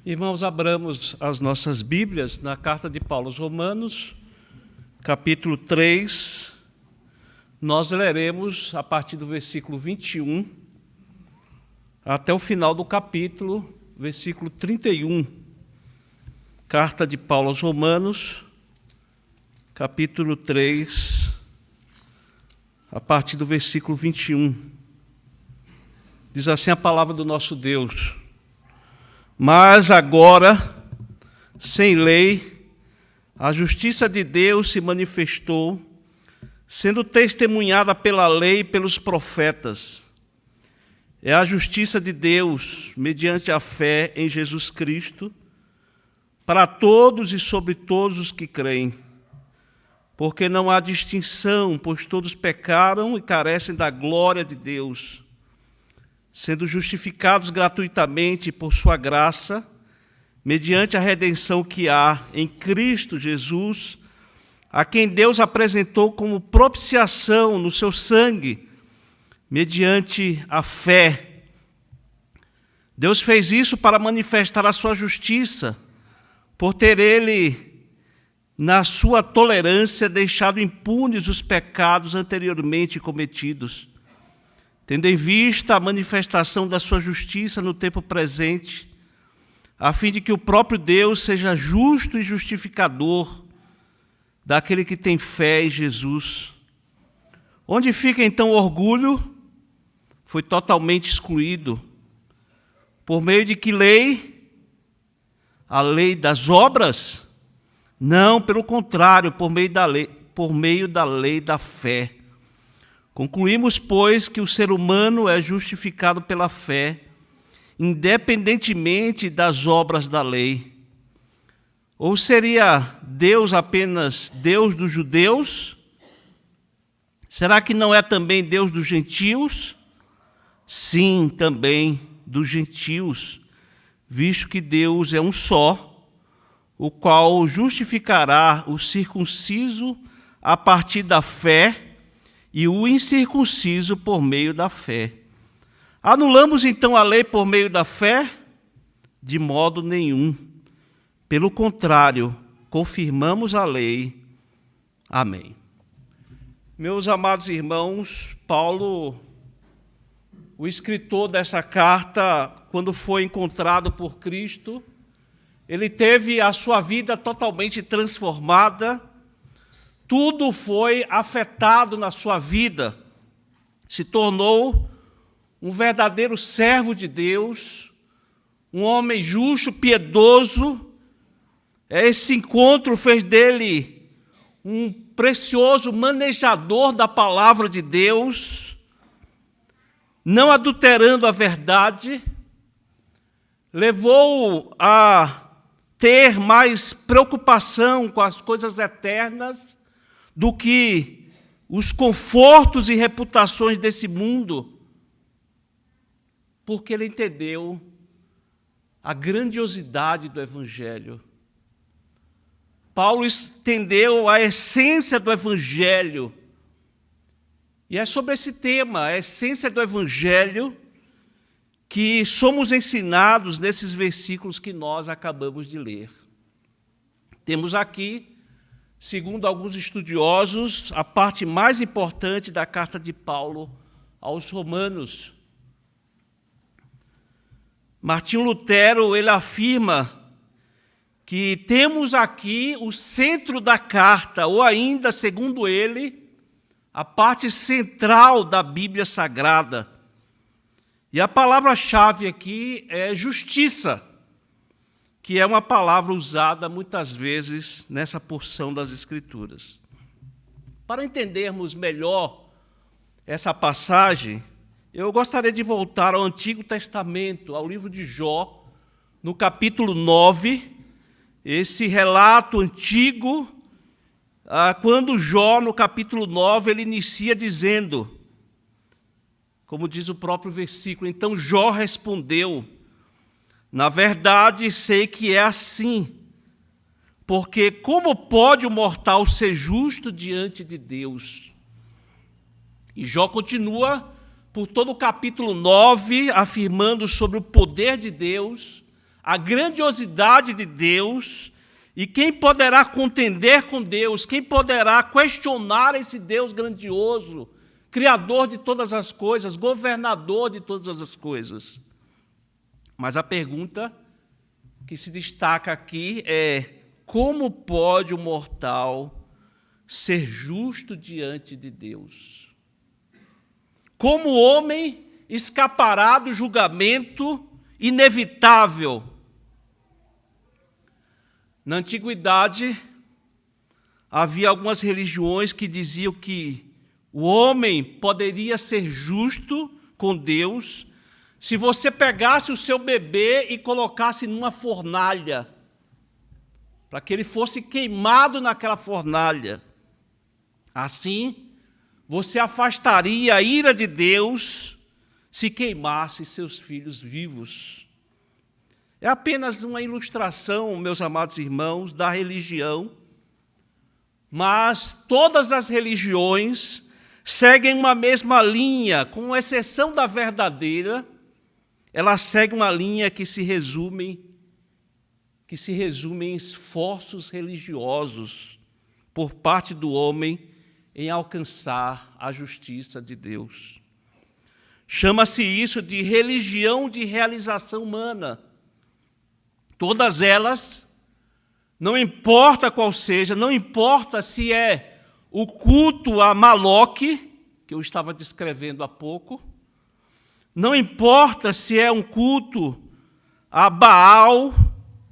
Irmãos, abramos as nossas Bíblias na carta de Paulo aos Romanos, capítulo 3. Nós leremos a partir do versículo 21 até o final do capítulo, versículo 31. Carta de Paulo aos Romanos, capítulo 3, a partir do versículo 21. Diz assim a palavra do nosso Deus: mas agora, sem lei, a justiça de Deus se manifestou, sendo testemunhada pela lei e pelos profetas. É a justiça de Deus, mediante a fé em Jesus Cristo, para todos e sobre todos os que creem. Porque não há distinção, pois todos pecaram e carecem da glória de Deus, sendo justificados gratuitamente por sua graça, mediante a redenção que há em Cristo Jesus, a quem Deus apresentou como propiciação no seu sangue, mediante a fé. Deus fez isso para manifestar a sua justiça, por ter Ele, na sua tolerância, deixado impunes os pecados anteriormente cometidos, tendo em vista a manifestação da sua justiça no tempo presente, a fim de que o próprio Deus seja justo e justificador daquele que tem fé em Jesus. Onde fica então o orgulho? Foi totalmente excluído. Por meio de que lei? A lei das obras? Não, pelo contrário, por meio da lei da fé. Concluímos, pois, que o ser humano é justificado pela fé, independentemente das obras da lei. Ou seria Deus apenas Deus dos judeus? Será que não é também Deus dos gentios? Sim, também dos gentios, visto que Deus é um só, o qual justificará o circunciso a partir da fé e o incircunciso por meio da fé. Anulamos então a lei por meio da fé? De modo nenhum. Pelo contrário, confirmamos a lei. Amém. Meus amados irmãos, Paulo, o escritor dessa carta, quando foi encontrado por Cristo, ele teve a sua vida totalmente transformada. Tudo foi afetado na sua vida, se tornou um verdadeiro servo de Deus, um homem justo, piedoso. Esse encontro fez dele um precioso manejador da palavra de Deus, não adulterando a verdade, levou-o a ter mais preocupação com as coisas eternas do que os confortos e reputações desse mundo, porque ele entendeu a grandiosidade do Evangelho. Paulo entendeu a essência do Evangelho, e é sobre esse tema, a essência do Evangelho, que somos ensinados nesses versículos que nós acabamos de ler. Temos aqui, segundo alguns estudiosos, a parte mais importante da carta de Paulo aos Romanos. Martinho Lutero, ele afirma que temos aqui o centro da carta, ou ainda, segundo ele, a parte central da Bíblia Sagrada. E a palavra-chave aqui é justiça, que é uma palavra usada muitas vezes nessa porção das Escrituras. Para entendermos melhor essa passagem, eu gostaria de voltar ao Antigo Testamento, ao livro de Jó, no capítulo 9, esse relato antigo, quando Jó, no capítulo 9, ele inicia dizendo, como diz o próprio versículo, então Jó respondeu: na verdade, sei que é assim, porque como pode o mortal ser justo diante de Deus? E Jó continua por todo o capítulo 9, afirmando sobre o poder de Deus, a grandiosidade de Deus, e quem poderá contender com Deus, quem poderá questionar esse Deus grandioso, Criador de todas as coisas, governador de todas as coisas. Mas a pergunta que se destaca aqui é: como pode o mortal ser justo diante de Deus? Como o homem escapará do julgamento inevitável? Na antiguidade, havia algumas religiões que diziam que o homem poderia ser justo com Deus se você pegasse o seu bebê e colocasse numa fornalha, para que ele fosse queimado naquela fornalha. Assim, você afastaria a ira de Deus se queimasse seus filhos vivos. É apenas uma ilustração, meus amados irmãos, da religião, mas todas as religiões seguem uma mesma linha, com exceção da verdadeira. Elas seguem uma linha que se resume em esforços religiosos por parte do homem em alcançar a justiça de Deus. Chama-se isso de religião de realização humana. Todas elas, não importa qual seja, não importa se é o culto a Maloque, que eu estava descrevendo há pouco, não importa se é um culto a Baal,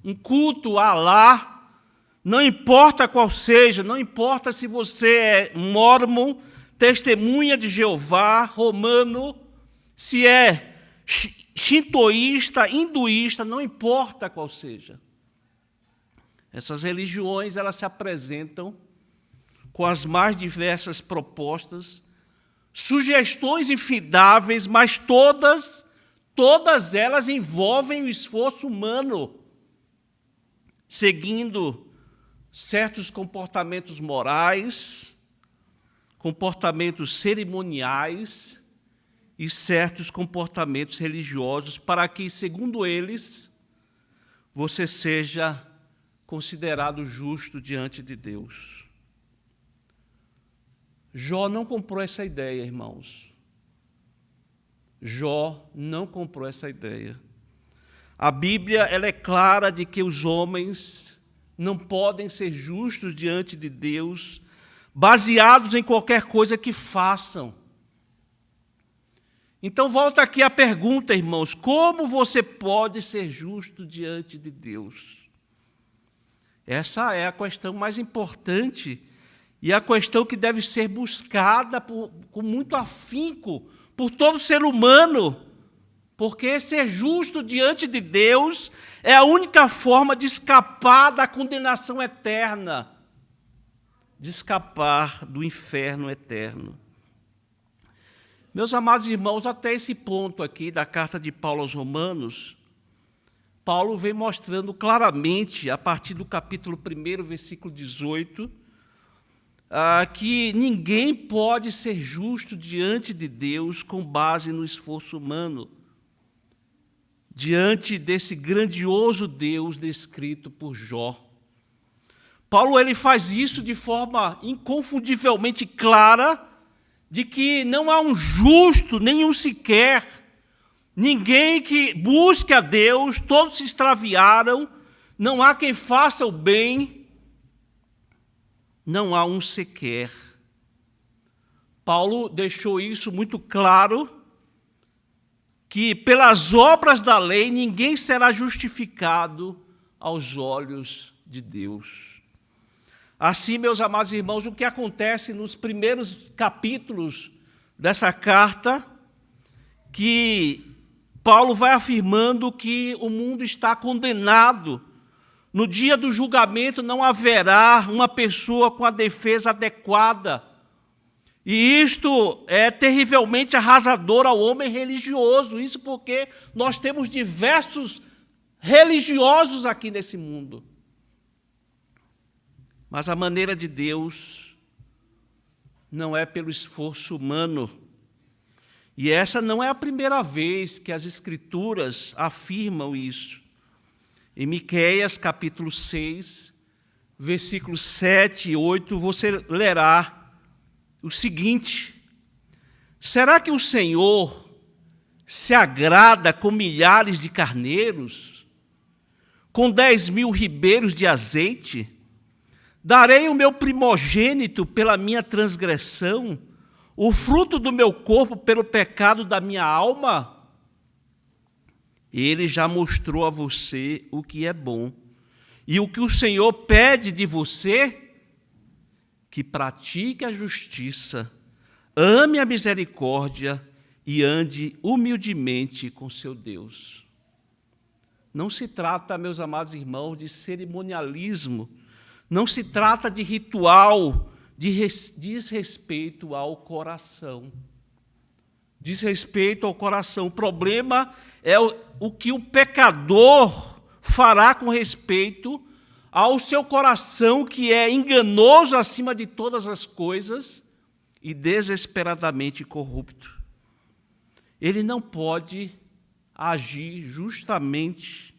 um culto a Alá, não importa qual seja, não importa se você é mórmon, testemunha de Jeová, romano, se é shintoísta, hinduísta, não importa qual seja. Essas religiões, elas se apresentam com as mais diversas propostas, sugestões infidáveis, mas todas elas envolvem o esforço humano, seguindo certos comportamentos morais, comportamentos cerimoniais e certos comportamentos religiosos, para que, segundo eles, você seja considerado justo diante de Deus. Jó não comprou essa ideia, irmãos. Jó não comprou essa ideia. A Bíblia, ela é clara de que os homens não podem ser justos diante de Deus, baseados em qualquer coisa que façam. Então, volta aqui a pergunta, irmãos: como você pode ser justo diante de Deus? Essa é a questão mais importante e a questão que deve ser buscada com muito afinco por todo ser humano, porque ser justo diante de Deus é a única forma de escapar da condenação eterna, de escapar do inferno eterno. Meus amados irmãos, até esse ponto aqui da carta de Paulo aos Romanos, Paulo vem mostrando claramente, a partir do capítulo 1, versículo 18, que ninguém pode ser justo diante de Deus com base no esforço humano, diante desse grandioso Deus descrito por Jó. Paulo, ele faz isso de forma inconfundivelmente clara, de que não há um justo, nenhum sequer, ninguém que busque a Deus, todos se extraviaram, não há quem faça o bem, não há um sequer. Paulo deixou isso muito claro, que pelas obras da lei ninguém será justificado aos olhos de Deus. Assim, meus amados irmãos, o que acontece nos primeiros capítulos dessa carta, que Paulo vai afirmando que o mundo está condenado. No dia do julgamento não haverá uma pessoa com a defesa adequada. E isto é terrivelmente arrasador ao homem religioso. Isso porque nós temos diversos religiosos aqui nesse mundo. Mas a maneira de Deus não é pelo esforço humano. E essa não é a primeira vez que as Escrituras afirmam isso. Em Miqueias, capítulo 6, versículos 7 e 8, você lerá o seguinte: será que o Senhor se agrada com milhares de carneiros, com 10.000 ribeiros de azeite? Darei o meu primogênito pela minha transgressão, o fruto do meu corpo pelo pecado da minha alma? Ele já mostrou a você o que é bom. E o que o Senhor pede de você? Que pratique a justiça, ame a misericórdia e ande humildemente com seu Deus. Não se trata, meus amados irmãos, de cerimonialismo, não se trata de ritual, diz respeito ao coração. Diz respeito ao coração. O problema é o que o pecador fará com respeito ao seu coração, que é enganoso acima de todas as coisas e desesperadamente corrupto. Ele não pode agir justamente,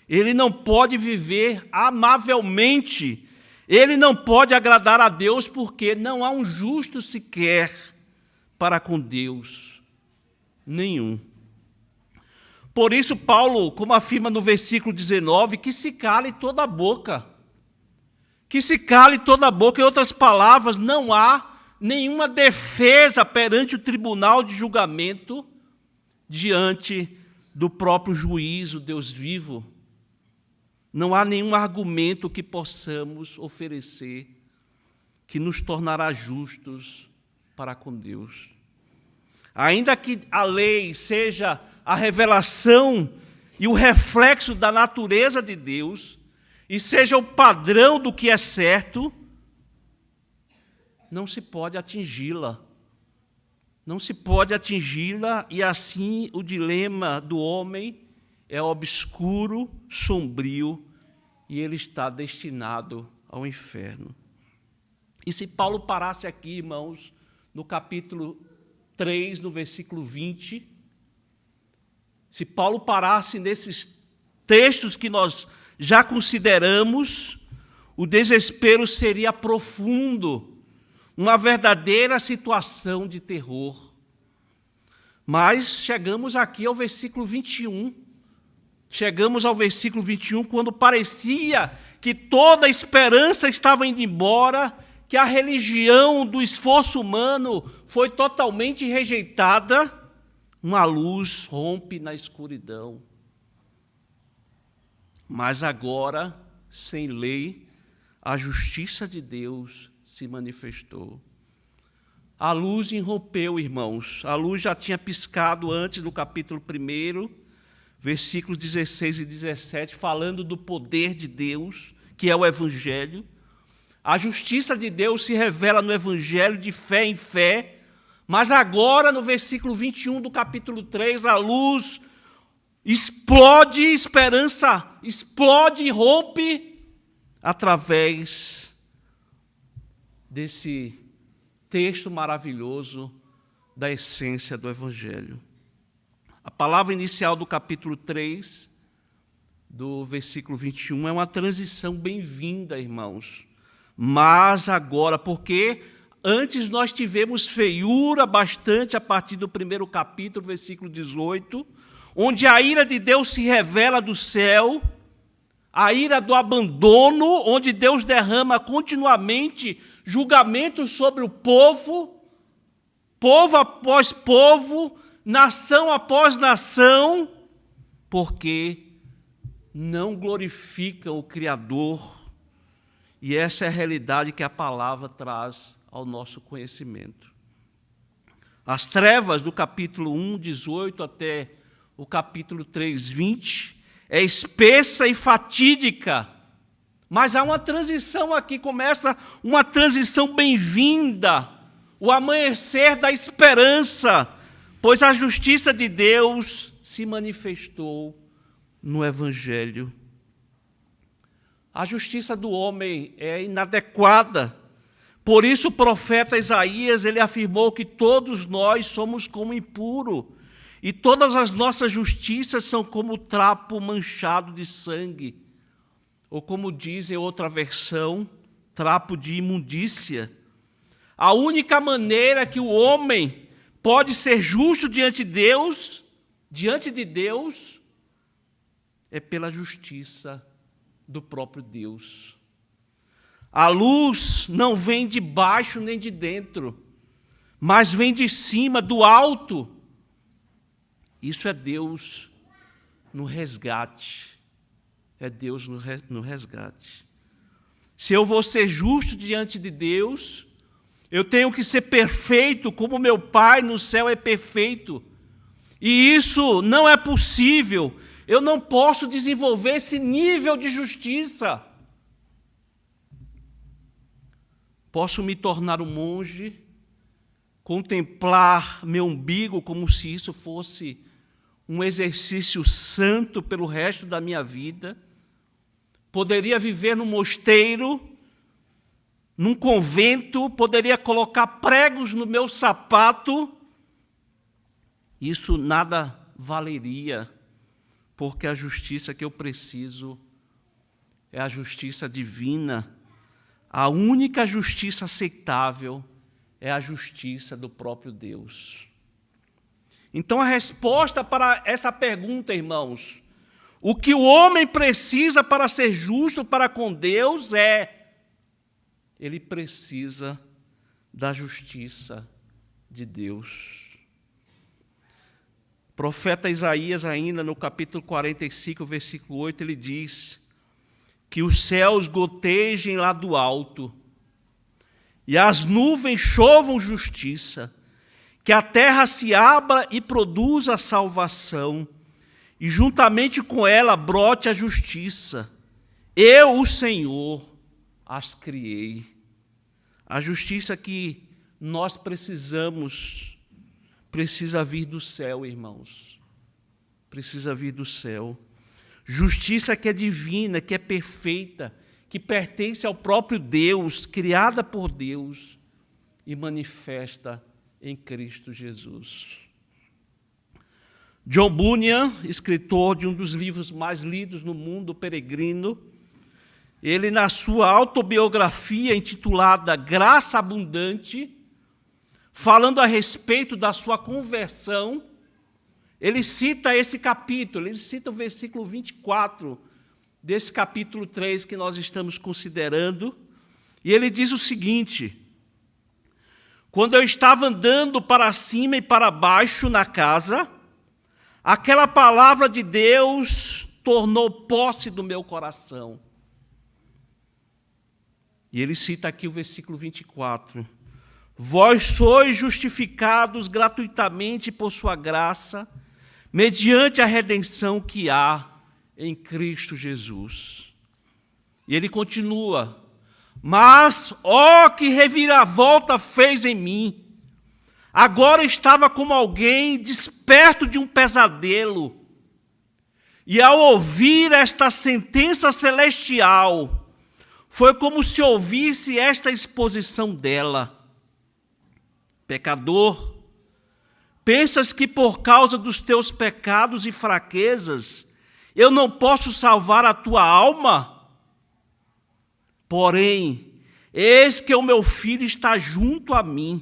ele não pode viver amavelmente, ele não pode agradar a Deus, porque não há um justo sequer para com Deus, nenhum. Por isso, Paulo, como afirma no versículo 19, que se cale toda a boca. Que se cale toda a boca. Em outras palavras, não há nenhuma defesa perante o tribunal de julgamento diante do próprio juízo, Deus vivo. Não há nenhum argumento que possamos oferecer que nos tornará justos para com Deus. Ainda que a lei seja a revelação e o reflexo da natureza de Deus, e seja o padrão do que é certo, não se pode atingi-la. Não se pode atingi-la, e assim o dilema do homem é obscuro, sombrio, e ele está destinado ao inferno. E se Paulo parasse aqui, irmãos, no capítulo 3, no versículo 20, se Paulo parasse nesses textos que nós já consideramos, o desespero seria profundo, uma verdadeira situação de terror. Mas chegamos aqui ao versículo 21. Chegamos ao versículo 21, quando parecia que toda a esperança estava indo embora, que a religião do esforço humano foi totalmente rejeitada. Uma luz rompe na escuridão. Mas agora, sem lei, a justiça de Deus se manifestou. A luz irrompeu, irmãos. A luz já tinha piscado antes no capítulo 1, versículos 16 e 17, falando do poder de Deus, que é o Evangelho. A justiça de Deus se revela no Evangelho de fé em fé. Mas agora, no versículo 21 do capítulo 3, a luz explode, esperança explode e rompe através desse texto maravilhoso da essência do Evangelho. A palavra inicial do capítulo 3, do versículo 21, é uma transição bem-vinda, irmãos. Mas agora, porque antes nós tivemos feiura bastante a partir do 1º capítulo, versículo 18, onde a ira de Deus se revela do céu, a ira do abandono, onde Deus derrama continuamente julgamentos sobre o povo, povo após povo, nação após nação, porque não glorificam o Criador. E essa é a realidade que a palavra traz ao nosso conhecimento. As trevas do capítulo 1, 18 até o capítulo 3, 20, é espessa e fatídica, mas há uma transição aqui, começa uma transição bem-vinda, o amanhecer da esperança, pois a justiça de Deus se manifestou no Evangelho. A justiça do homem é inadequada. Por isso o profeta Isaías, ele afirmou que todos nós somos como impuro, e todas as nossas justiças são como trapo manchado de sangue, ou como diz em outra versão, trapo de imundícia. A única maneira que o homem pode ser justo diante de Deus, é pela justiça do próprio Deus. A luz não vem de baixo nem de dentro, mas vem de cima, do alto. Isso é Deus no resgate. É Deus no resgate. Se eu vou ser justo diante de Deus, eu tenho que ser perfeito como meu Pai no céu é perfeito. E isso não é possível. Eu não posso desenvolver esse nível de justiça. Posso me tornar um monge, contemplar meu umbigo como se isso fosse um exercício santo pelo resto da minha vida. Poderia viver num mosteiro, num convento, poderia colocar pregos no meu sapato. Isso nada valeria, porque a justiça que eu preciso é a justiça divina. A única justiça aceitável é a justiça do próprio Deus. Então, a resposta para essa pergunta, irmãos, o que o homem precisa para ser justo para com Deus ele precisa da justiça de Deus. O profeta Isaías, ainda no capítulo 45, versículo 8, ele diz que os céus gotejem lá do alto e as nuvens chovam justiça, que a terra se abra e produza a salvação, e juntamente com ela brote a justiça. Eu, o Senhor, as criei. A justiça que nós precisamos, precisa vir do céu, irmãos. Precisa vir do céu. Justiça que é divina, que é perfeita, que pertence ao próprio Deus, criada por Deus e manifesta em Cristo Jesus. John Bunyan, escritor de um dos livros mais lidos no mundo, O Peregrino, ele, na sua autobiografia intitulada Graça Abundante, falando a respeito da sua conversão, ele cita esse capítulo, ele cita o versículo 24 desse capítulo 3 que nós estamos considerando, e ele diz o seguinte: quando eu estava andando para cima e para baixo na casa, aquela palavra de Deus tornou posse do meu coração. E ele cita aqui o versículo 24. Vós sois justificados gratuitamente por sua graça, mediante a redenção que há em Cristo Jesus. E ele continua. Mas, ó, que reviravolta fez em mim! Agora estava como alguém desperto de um pesadelo. E ao ouvir esta sentença celestial, foi como se ouvisse esta exposição dela. Pecador, pensas que por causa dos teus pecados e fraquezas, eu não posso salvar a tua alma? Porém, eis que o meu filho está junto a mim,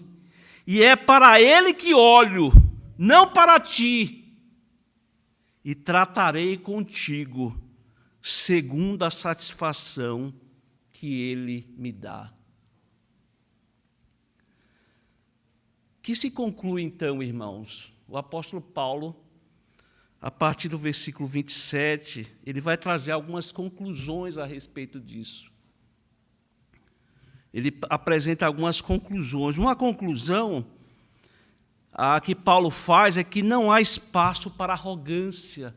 e é para ele que olho, não para ti, e tratarei contigo segundo a satisfação que ele me dá. Que se conclui então, irmãos? O apóstolo Paulo, a partir do versículo 27, ele vai trazer algumas conclusões a respeito disso. Ele apresenta algumas conclusões. Uma conclusão que Paulo faz é que não há espaço para arrogância,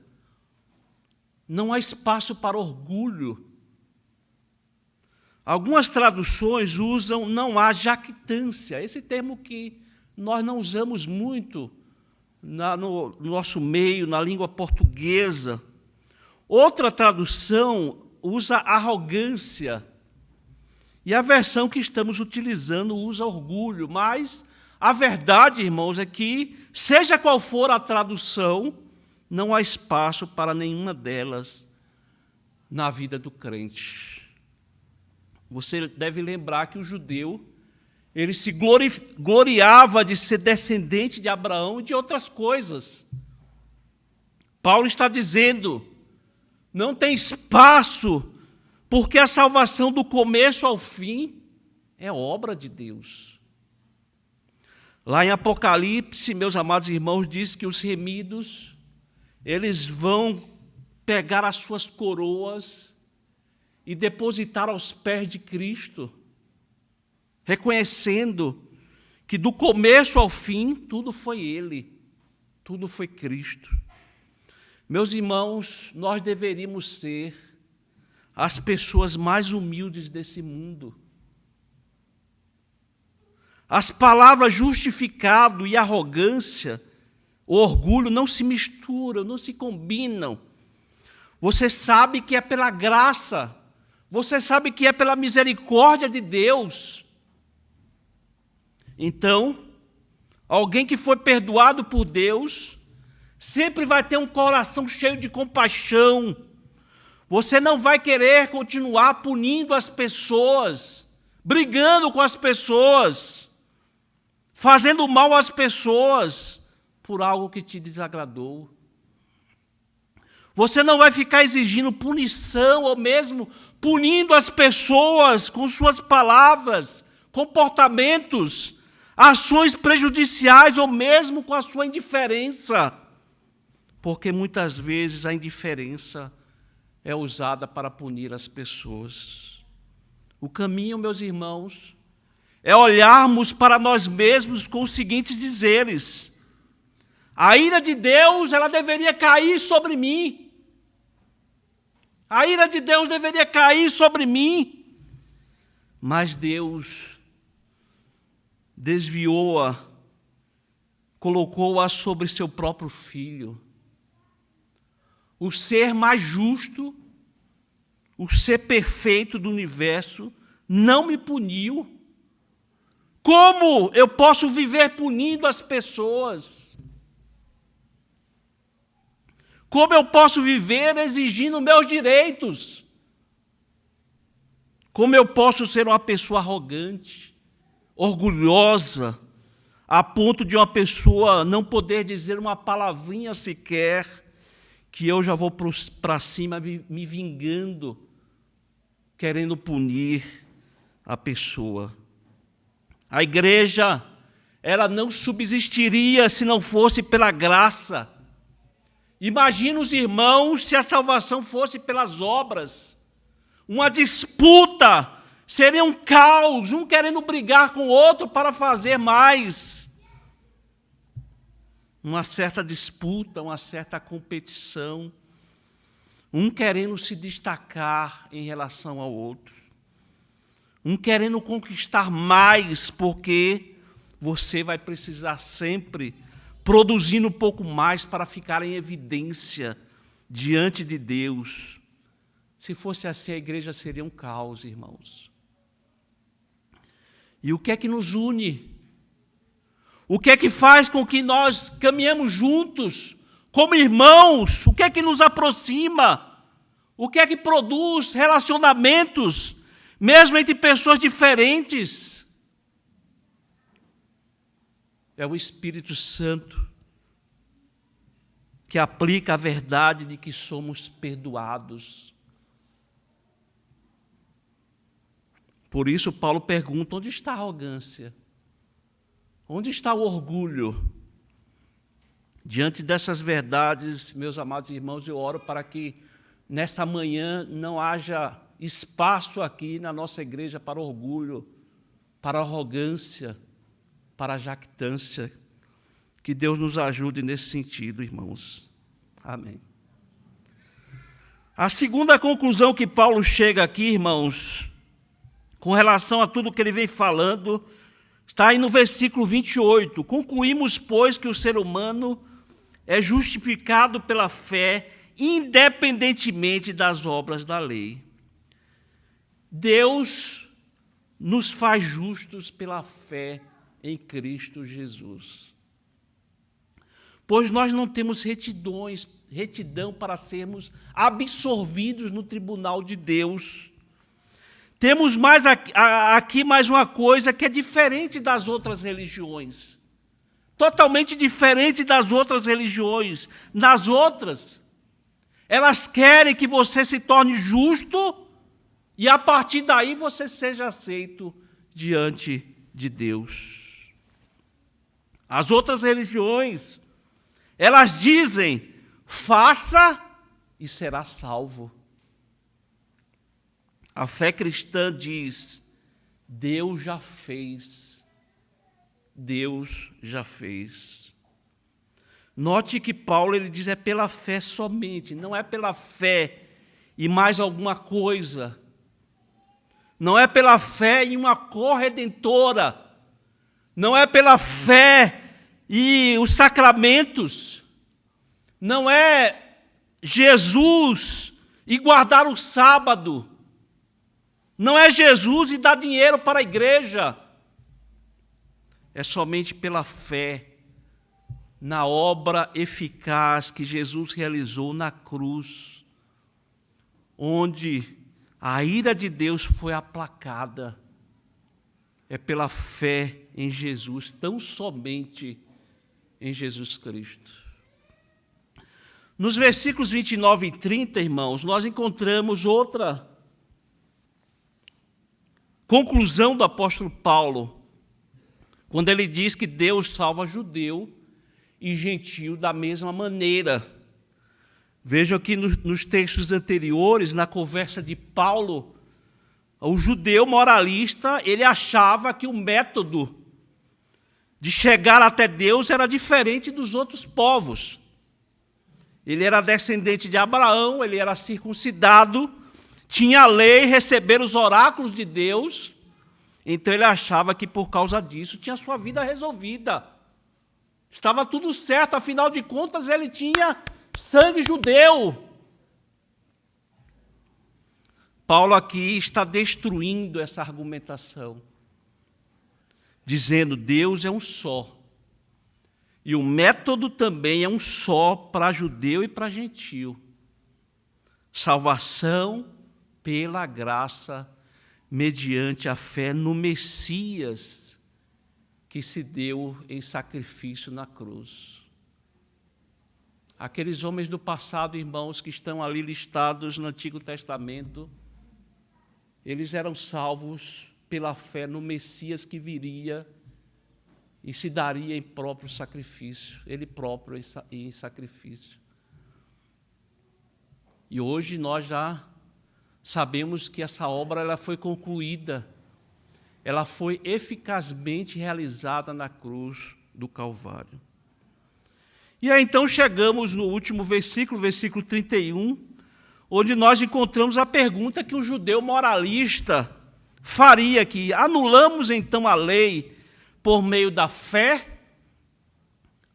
não há espaço para orgulho. Algumas traduções usam não há jactância, esse termo que nós não usamos muito no nosso meio, na língua portuguesa. Outra tradução usa arrogância. E a versão que estamos utilizando usa orgulho, mas a verdade, irmãos, é que, seja qual for a tradução, não há espaço para nenhuma delas na vida do crente. Você deve lembrar que o judeu, ele se gloriava de ser descendente de Abraão e de outras coisas. Paulo está dizendo, não tem espaço, porque a salvação do começo ao fim é obra de Deus. Lá em Apocalipse, meus amados irmãos, diz que os remidos, eles vão pegar as suas coroas e depositar aos pés de Cristo, reconhecendo que do começo ao fim, tudo foi Ele, tudo foi Cristo. Meus irmãos, nós deveríamos ser as pessoas mais humildes desse mundo. As palavras justificado e arrogância, o orgulho não se misturam, não se combinam. Você sabe que é pela graça, você sabe que é pela misericórdia de Deus. Então, alguém que foi perdoado por Deus, sempre vai ter um coração cheio de compaixão. Você não vai querer continuar punindo as pessoas, brigando com as pessoas, fazendo mal às pessoas por algo que te desagradou. Você não vai ficar exigindo punição ou mesmo punindo as pessoas com suas palavras, comportamentos, ações prejudiciais ou mesmo com a sua indiferença. Porque muitas vezes a indiferença é usada para punir as pessoas. O caminho, meus irmãos, é olharmos para nós mesmos com os seguintes dizeres: a ira de Deus, ela deveria cair sobre mim. A ira de Deus deveria cair sobre mim. Mas Deus desviou-a, colocou-a sobre seu próprio Filho. O ser mais justo, o ser perfeito do universo, não me puniu. Como eu posso viver punindo as pessoas? Como eu posso viver exigindo meus direitos? Como eu posso ser uma pessoa arrogante, orgulhosa, a ponto de uma pessoa não poder dizer uma palavrinha sequer, que eu já vou para cima me vingando, querendo punir a pessoa? A igreja, ela não subsistiria se não fosse pela graça. Imagina os irmãos se a salvação fosse pelas obras. Uma disputa, seria um caos, um querendo brigar com o outro para fazer mais. Uma certa disputa, uma certa competição. Um querendo se destacar em relação ao outro. Um querendo conquistar mais, porque você vai precisar sempre produzindo um pouco mais para ficar em evidência diante de Deus. Se fosse assim, a igreja seria um caos, irmãos. E o que é que nos une? O que é que faz com que nós caminhemos juntos, como irmãos? O que é que nos aproxima? O que é que produz relacionamentos, mesmo entre pessoas diferentes? É o Espírito Santo, que aplica a verdade de que somos perdoados. Por isso, Paulo pergunta: onde está a arrogância? Onde está o orgulho? Diante dessas verdades, meus amados irmãos, eu oro para que nessa manhã não haja espaço aqui na nossa igreja para orgulho, para arrogância, para jactância. Que Deus nos ajude nesse sentido, irmãos. Amém. A segunda conclusão que Paulo chega aqui, irmãos, com relação a tudo que ele vem falando, está aí no versículo 28. Concluímos, pois, que o ser humano é justificado pela fé, independentemente das obras da lei. Deus nos faz justos pela fé em Cristo Jesus. Pois nós não temos retidão para sermos absorvidos no tribunal de Deus. Temos aqui mais uma coisa que é diferente das outras religiões. Totalmente diferente das outras religiões. Nas outras, elas querem que você se torne justo e a partir daí você seja aceito diante de Deus. As outras religiões, elas dizem, faça e será salvo. A fé cristã diz, Deus já fez. Deus já fez. Note que Paulo ele diz, é pela fé somente, não é pela fé e mais alguma coisa. Não é pela fé em uma corredentora. Não é pela fé e os sacramentos. Não é Jesus e guardar o sábado. Não é Jesus e dar dinheiro para a igreja. É somente pela fé na obra eficaz que Jesus realizou na cruz, onde a ira de Deus foi aplacada. É pela fé em Jesus, tão somente em Jesus Cristo. Nos versículos 29 e 30, irmãos, nós encontramos outra conclusão do apóstolo Paulo, quando ele diz que Deus salva judeu e gentio da mesma maneira. Vejam que nos textos anteriores, na conversa de Paulo, o judeu moralista, ele achava que o método de chegar até Deus era diferente dos outros povos. Ele era descendente de Abraão, ele era circuncidado, tinha a lei, receber os oráculos de Deus, então ele achava que por causa disso tinha sua vida resolvida. Estava tudo certo, afinal de contas ele tinha sangue judeu. Paulo aqui está destruindo essa argumentação, dizendo Deus é um só. E o método também é um só para judeu e para gentio. Salvação pela graça, mediante a fé no Messias, que se deu em sacrifício na cruz. Aqueles homens do passado, irmãos, que estão ali listados no Antigo Testamento, eles eram salvos pela fé no Messias que viria e se daria em próprio sacrifício, ele próprio em sacrifício. E hoje nós já sabemos que essa obra ela foi concluída, ela foi eficazmente realizada na cruz do Calvário. E aí então chegamos no último versículo, versículo 31, onde nós encontramos a pergunta que o judeu moralista faria aqui: anulamos então a lei por meio da fé?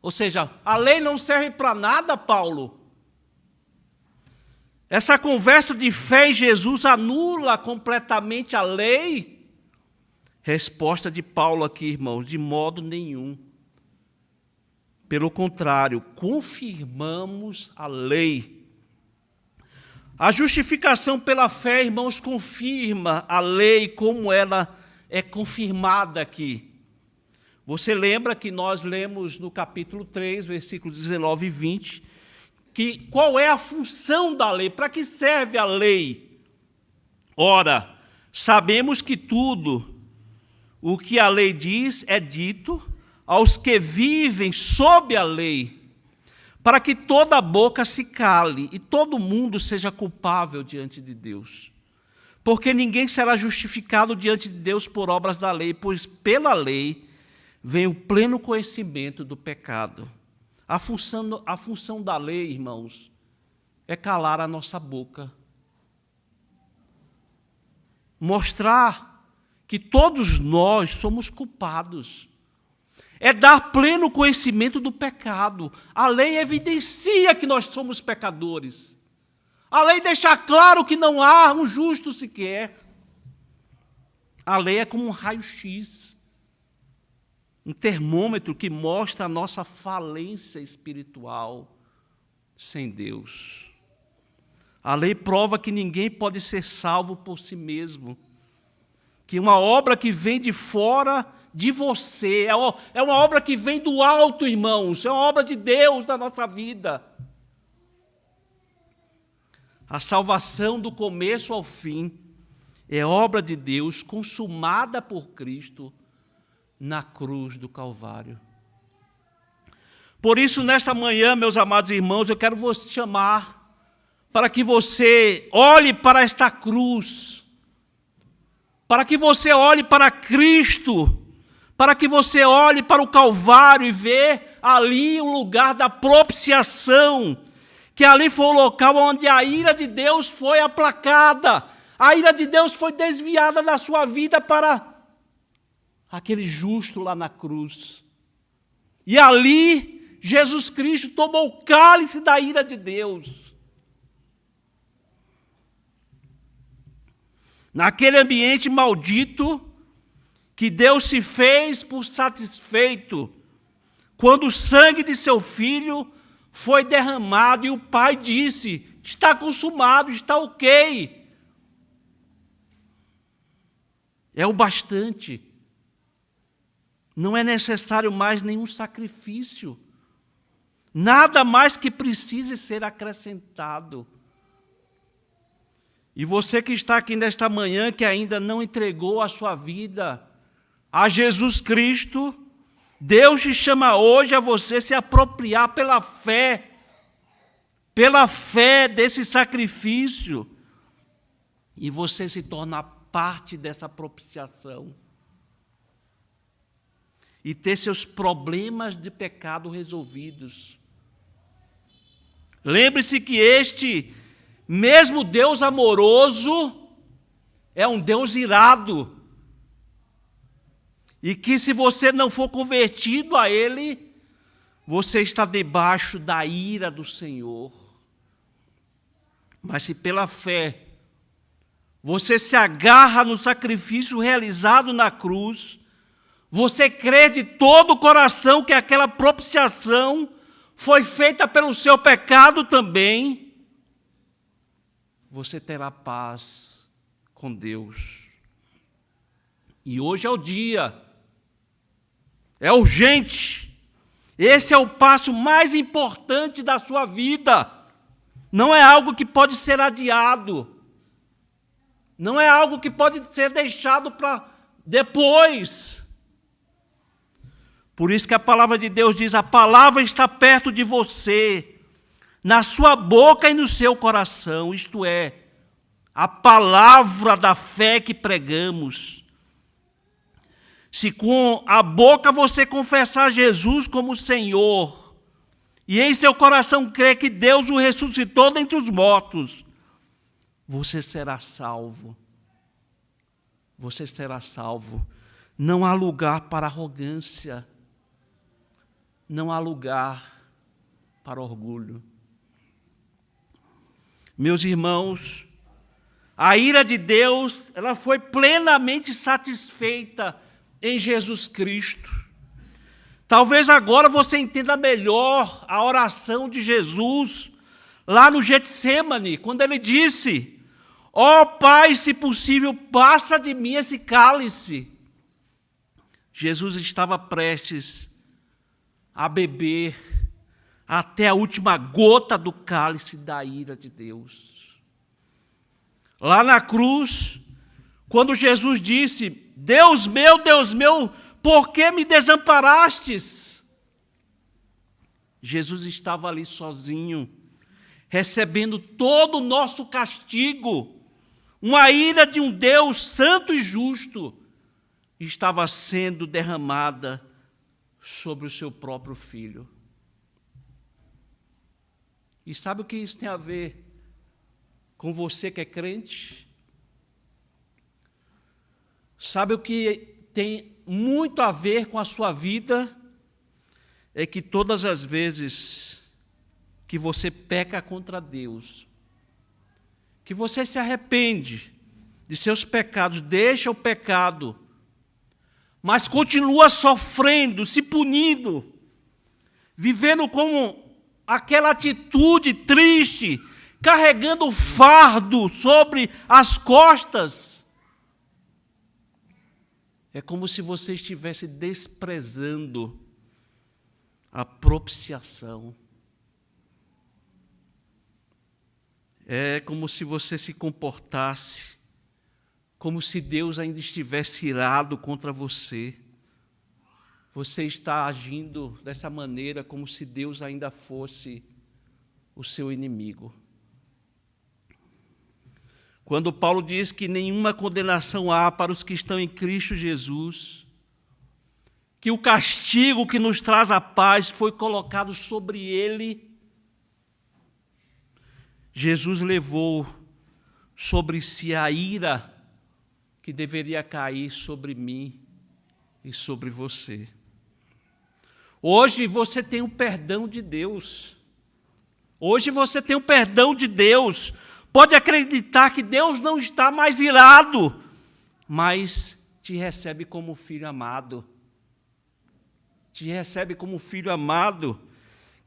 Ou seja, a lei não serve para nada, Paulo? Essa conversa de fé em Jesus anula completamente a lei? Resposta de Paulo aqui, irmãos, de modo nenhum. Pelo contrário, confirmamos a lei. A justificação pela fé, irmãos, confirma a lei como ela é confirmada aqui. Você lembra que nós lemos no capítulo 3, versículos 19 e 20, que qual é a função da lei? Para que serve a lei? Ora, sabemos que tudo o que a lei diz é dito aos que vivem sob a lei, para que toda boca se cale e todo mundo seja culpável diante de Deus. Porque ninguém será justificado diante de Deus por obras da lei, pois pela lei vem o pleno conhecimento do pecado. A função da lei, irmãos, é calar a nossa boca. Mostrar que todos nós somos culpados. É dar pleno conhecimento do pecado. A lei evidencia que nós somos pecadores. A lei deixa claro que não há um justo sequer. A lei é como um raio-x. um termômetro que mostra a nossa falência espiritual sem Deus. A lei prova que ninguém pode ser salvo por si mesmo, que uma obra que vem de fora de você, é uma obra que vem do alto, irmãos, é uma obra de Deus na nossa vida. A salvação do começo ao fim é obra de Deus consumada por Cristo na cruz do Calvário. Por isso, nesta manhã, meus amados irmãos, eu quero vos chamar para que você olhe para esta cruz, para que você olhe para Cristo, para que você olhe para o Calvário e vê ali o lugar da propiciação, que ali foi o local onde a ira de Deus foi aplacada, a ira de Deus foi desviada da sua vida para aquele justo lá na cruz. E ali, Jesus Cristo tomou o cálice da ira de Deus. Naquele ambiente maldito, que Deus se fez por satisfeito, quando o sangue de seu filho foi derramado e o Pai disse: está consumado, está ok. É o bastante. Não é necessário mais nenhum sacrifício. Nada mais que precise ser acrescentado. E você que está aqui nesta manhã, que ainda não entregou a sua vida a Jesus Cristo, Deus te chama hoje a você se apropriar pela fé desse sacrifício, e você se torna parte dessa propiciação, e ter seus problemas de pecado resolvidos. Lembre-se que este mesmo Deus amoroso é um Deus irado, e que se você não for convertido a Ele, você está debaixo da ira do Senhor. Mas se pela fé você se agarra no sacrifício realizado na cruz, você crê de todo o coração que aquela propiciação foi feita pelo seu pecado também, você terá paz com Deus. E hoje é o dia, é urgente, esse é o passo mais importante da sua vida, não é algo que pode ser adiado, não é algo que pode ser deixado para depois. Por isso que a palavra de Deus diz: a palavra está perto de você, na sua boca e no seu coração, isto é, a palavra da fé que pregamos. Se com a boca você confessar Jesus como Senhor, e em seu coração crer que Deus o ressuscitou dentre os mortos, você será salvo. Você será salvo. Não há lugar para arrogância. Não há lugar para orgulho. Meus irmãos, a ira de Deus, ela foi plenamente satisfeita em Jesus Cristo. Talvez agora você entenda melhor a oração de Jesus lá no Getsêmani, quando ele disse: ó Pai, se possível, passa de mim esse cálice. Jesus estava prestes a beber até a última gota do cálice da ira de Deus. Lá na cruz, quando Jesus disse: Deus meu, por que me desamparastes? Jesus estava ali sozinho, recebendo todo o nosso castigo. Uma ira de um Deus santo e justo estava sendo derramada sobre o seu próprio Filho. E sabe o que isso tem a ver com você que é crente? Sabe o que tem muito a ver com a sua vida? É que todas as vezes que você peca contra Deus, que você se arrepende de seus pecados, deixa o pecado, mas continua sofrendo, se punindo, vivendo com aquela atitude triste, carregando o fardo sobre as costas, é como se você estivesse desprezando a propiciação. É como se você se comportasse como se Deus ainda estivesse irado contra você. Você está agindo dessa maneira como se Deus ainda fosse o seu inimigo. Quando Paulo diz que nenhuma condenação há para os que estão em Cristo Jesus, que o castigo que nos traz a paz foi colocado sobre ele, Jesus levou sobre si a ira que deveria cair sobre mim e sobre você. Hoje você tem o perdão de Deus. Hoje você tem o perdão de Deus. Pode acreditar que Deus não está mais irado, mas te recebe como filho amado. Te recebe como filho amado.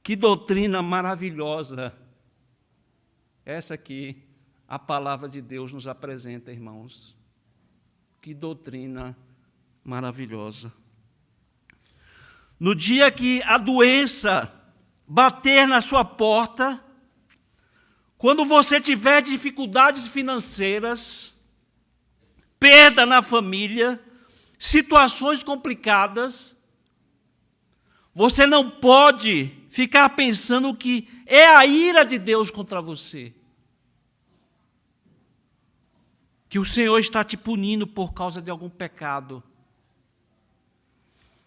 Que doutrina maravilhosa. Essa aqui, a palavra de Deus nos apresenta, irmãos. Que doutrina maravilhosa. No dia que a doença bater na sua porta, quando você tiver dificuldades financeiras, perda na família, situações complicadas, você não pode ficar pensando que é a ira de Deus contra você. Que o Senhor está te punindo por causa de algum pecado.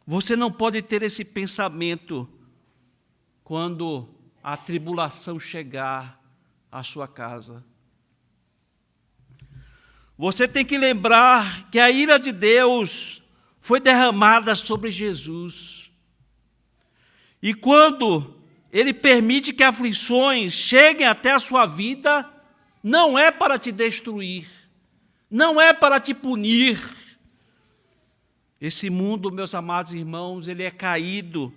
Você não pode ter esse pensamento quando a tribulação chegar à sua casa. Você tem que lembrar que a ira de Deus foi derramada sobre Jesus. E quando Ele permite que aflições cheguem até a sua vida, não é para te destruir, não é para te punir. Esse mundo, meus amados irmãos, ele é caído,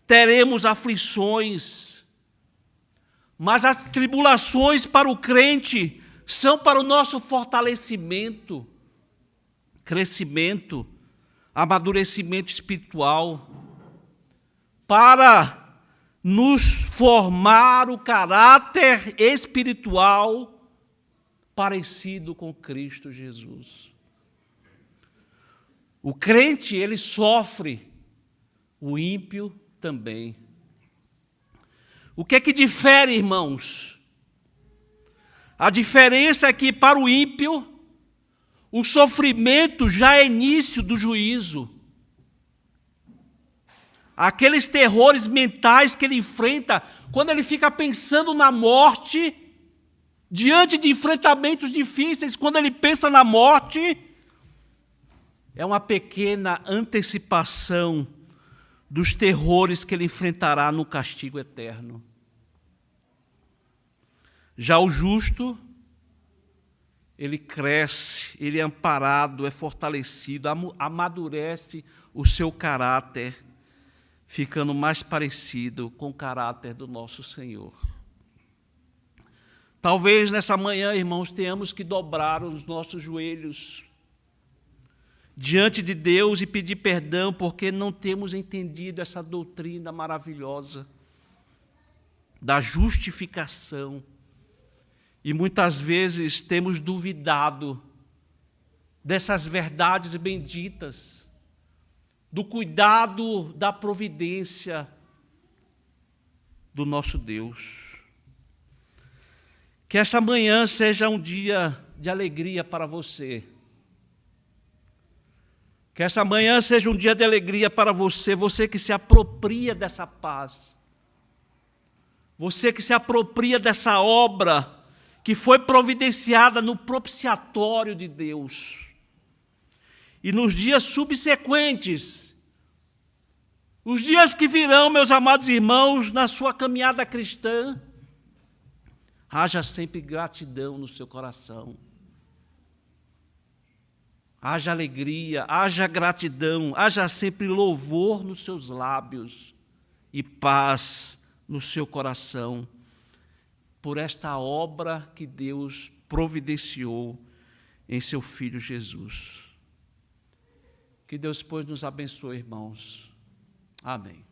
teremos aflições, mas as tribulações para o crente são para o nosso fortalecimento, crescimento, amadurecimento espiritual, para nos formar o caráter espiritual parecido com Cristo Jesus. O crente, ele sofre, o ímpio também. O que é que difere, irmãos? A diferença é que para o ímpio, o sofrimento já é início do juízo. Aqueles terrores mentais que ele enfrenta, quando ele fica pensando na morte, diante de enfrentamentos difíceis, quando ele pensa na morte, é uma pequena antecipação dos terrores que ele enfrentará no castigo eterno. Já o justo, ele cresce, ele é amparado, é fortalecido, amadurece o seu caráter, ficando mais parecido com o caráter do nosso Senhor. Talvez nessa manhã, irmãos, tenhamos que dobrar os nossos joelhos diante de Deus e pedir perdão, porque não temos entendido essa doutrina maravilhosa da justificação. E muitas vezes temos duvidado dessas verdades benditas, do cuidado, da providência do nosso Deus. Que esta manhã seja um dia de alegria para você. Que essa manhã seja um dia de alegria para você, você que se apropria dessa paz, você que se apropria dessa obra que foi providenciada no propiciatório de Deus. E nos dias subsequentes, os dias que virão, meus amados irmãos, na sua caminhada cristã, haja sempre gratidão no seu coração. haja alegria, haja gratidão, haja sempre louvor nos seus lábios e paz no seu coração, por esta obra que Deus providenciou em seu Filho Jesus. Que Deus, pois, nos abençoe, irmãos. Amém.